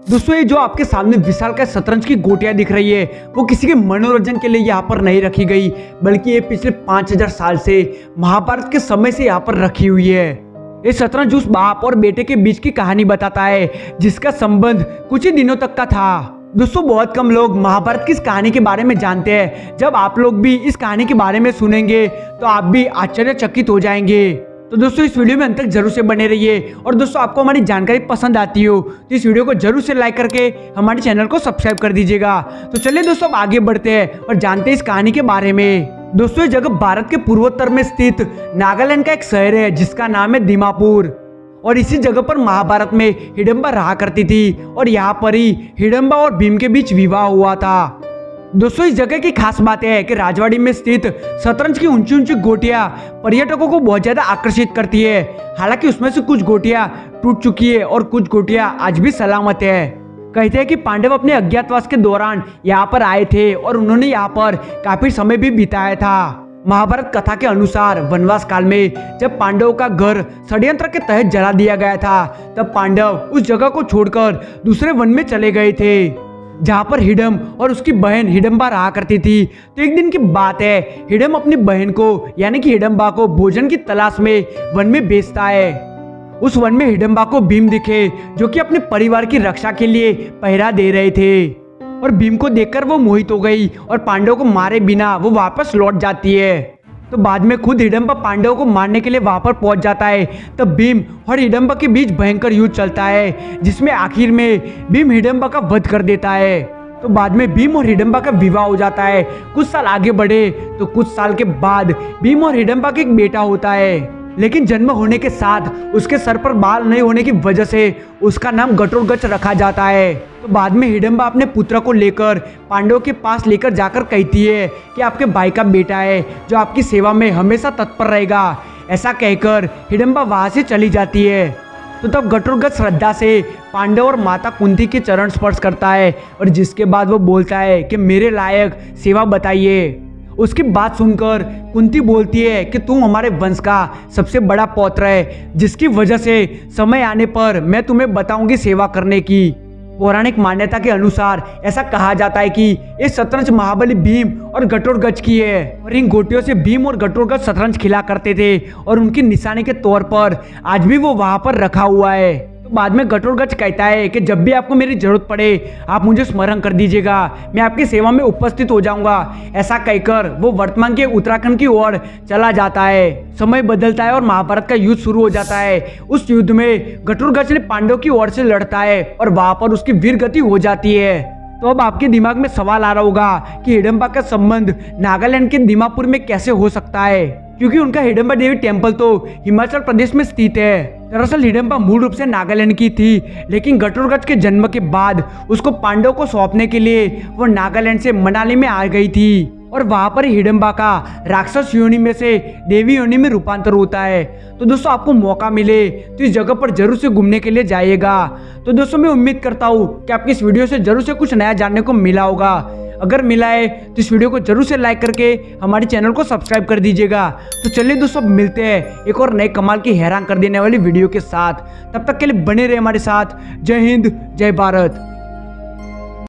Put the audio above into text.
दोस्तों ये जो आपके सामने विशाल का शतरंज की गोटियां दिख रही है वो किसी के मनोरंजन के लिए यहाँ पर नहीं रखी गई, बल्कि ये पिछले 5000 साल से महाभारत के समय से यहाँ पर रखी हुई है। ये शतरंज उस बाप और बेटे के बीच की कहानी बताता है जिसका संबंध कुछ ही दिनों तक का था। दोस्तों बहुत कम लोग महाभारत की इस कहानी के बारे में जानते हैं। जब आप लोग भी इस कहानी के बारे में सुनेंगे तो आप भी आश्चर्यचकित हो जाएंगे। तो दोस्तों इस वीडियो में अंत तक जरूर से बने रहिए, और दोस्तों आपको हमारी जानकारी पसंद आती हो तो इस वीडियो को जरूर से लाइक करके हमारे चैनल को सब्सक्राइब कर दीजिएगा। तो चलिए दोस्तों अब आगे बढ़ते हैं और जानते हैं इस कहानी के बारे में। दोस्तों ये जगह भारत के पूर्वोत्तर में स्थित नागालैंड का एक शहर है जिसका नाम है दीमापुर, और इसी जगह पर महाभारत में हिडम्बा रहा करती थी और यहाँ पर ही हिडम्बा और भीम के बीच विवाह हुआ था। दोस्तों इस जगह की खास बात है कि राजवाड़ी में स्थित शतरंज की ऊंची ऊंची गोटियां पर्यटकों को बहुत ज्यादा आकर्षित करती है। हालांकि उसमें से कुछ गोटियां टूट चुकी है और कुछ गोटियां आज भी सलामत है। कहते हैं कि पांडव अपने अज्ञातवास के दौरान यहाँ पर आए थे और उन्होंने यहाँ पर काफी समय भी बिताया था। महाभारत कथा के अनुसार वनवास काल में जब पांडवों का घर षड्यंत्र के तहत जला दिया गया था, तब पांडव उस जगह को छोड़कर दूसरे वन में चले गए थे जहाँ पर हिडम और उसकी बहन हिडम्बा रहा करती थी। तो एक दिन की बात है, हिडम अपनी बहन को यानी कि हिडम्बा को भोजन की तलाश में वन में भेजता है। उस वन में हिडम्बा को भीम दिखे जो कि अपने परिवार की रक्षा के लिए पहरा दे रहे थे, और भीम को देखकर वो मोहित हो गई और पांडवों को मारे बिना वो वापस लौट जाती है। तो बाद में खुद हिडम्बा पांडवों को मारने के लिए वहां पर पहुंच जाता है। तब भीम और हिडम्बा के बीच भयंकर युद्ध चलता है जिसमें आखिर में भीम हिडम्बा का वध कर देता है। तो बाद में भीम और हिडम्बा का विवाह हो जाता है। कुछ साल आगे बढ़े तो कुछ साल के बाद भीम और हिडम्बा का एक बेटा होता है, लेकिन जन्म होने के साथ उसके सर पर बाल नहीं होने की वजह से उसका नाम घटोत्कच रखा जाता है। तो बाद में हिडम्बा अपने पुत्र को लेकर पांडवों के पास लेकर जाकर कहती है कि आपके भाई का बेटा है जो आपकी सेवा में हमेशा तत्पर रहेगा। ऐसा कहकर हिडम्बा वहां से चली जाती है। तो तब घटोत्कच श्रद्धा से पांडव और माता कुंती के चरण स्पर्श करता है, और जिसके बाद वो बोलता है कि मेरे लायक सेवा बताइए। उसकी बात सुनकर कुंती बोलती है कि तू हमारे वंश का सबसे बड़ा पौत्र है, जिसकी वजह से समय आने पर मैं तुम्हें बताऊंगी सेवा करने की। पौराणिक मान्यता के अनुसार ऐसा कहा जाता है कि ये शतरंज महाबली भीम और घटोत्कच की है, और इन गोटियों से भीम और घटोत्कच शतरंज खेला करते थे और उनकी निशानी के तौर पर आज भी वो वहां पर रखा हुआ है। तो बाद में घटोत्कच कहता है कि जब भी आपको मेरी जरूरत पड़े आप मुझे स्मरण कर दीजिएगा, मैं आपकी सेवा में उपस्थित हो जाऊंगा। ऐसा कहकर वो वर्तमान के उत्तराखंड की ओर चला जाता है। समय बदलता है और महाभारत का युद्ध शुरू हो जाता है। उस युद्ध में घटोत्कच ने पांडव की ओर से लड़ता है और वहां पर उसकी वीर गति हो जाती है। तो अब आपके दिमाग में सवाल आ रहा होगा कि हिडम्बा का संबंध नागालैंड के दीमापुर में कैसे हो सकता है, क्योंकि उनका हिडम्बा देवी टेम्पल तो हिमाचल प्रदेश में स्थित है। दरअसल हिडम्बा मूल रूप से नागालैंड की थी, लेकिन घटोत्कच के जन्म के बाद उसको पांडवों को सौंपने के लिए वो नागालैंड से मनाली में आ गई थी, और वहां पर हिडम्बा का राक्षस योनि में से देवी योनि में रूपांतर होता है। तो दोस्तों आपको मौका मिले तो इस जगह पर जरूर से घूमने के लिए जाइएगा। तो दोस्तों मैं उम्मीद करता हूँ कि आपकी इस वीडियो से जरूर से कुछ नया जानने को मिला होगा। अगर मिला है तो इस वीडियो को जरूर से लाइक करके हमारे चैनल को सब्सक्राइब कर दीजिएगा। तो चलिए दोस्तों मिलते हैं एक और नए कमाल की हैरान कर देने वाली वीडियो के साथ। तब तक के लिए बने रहे हमारे साथ। जय हिंद, जय भारत।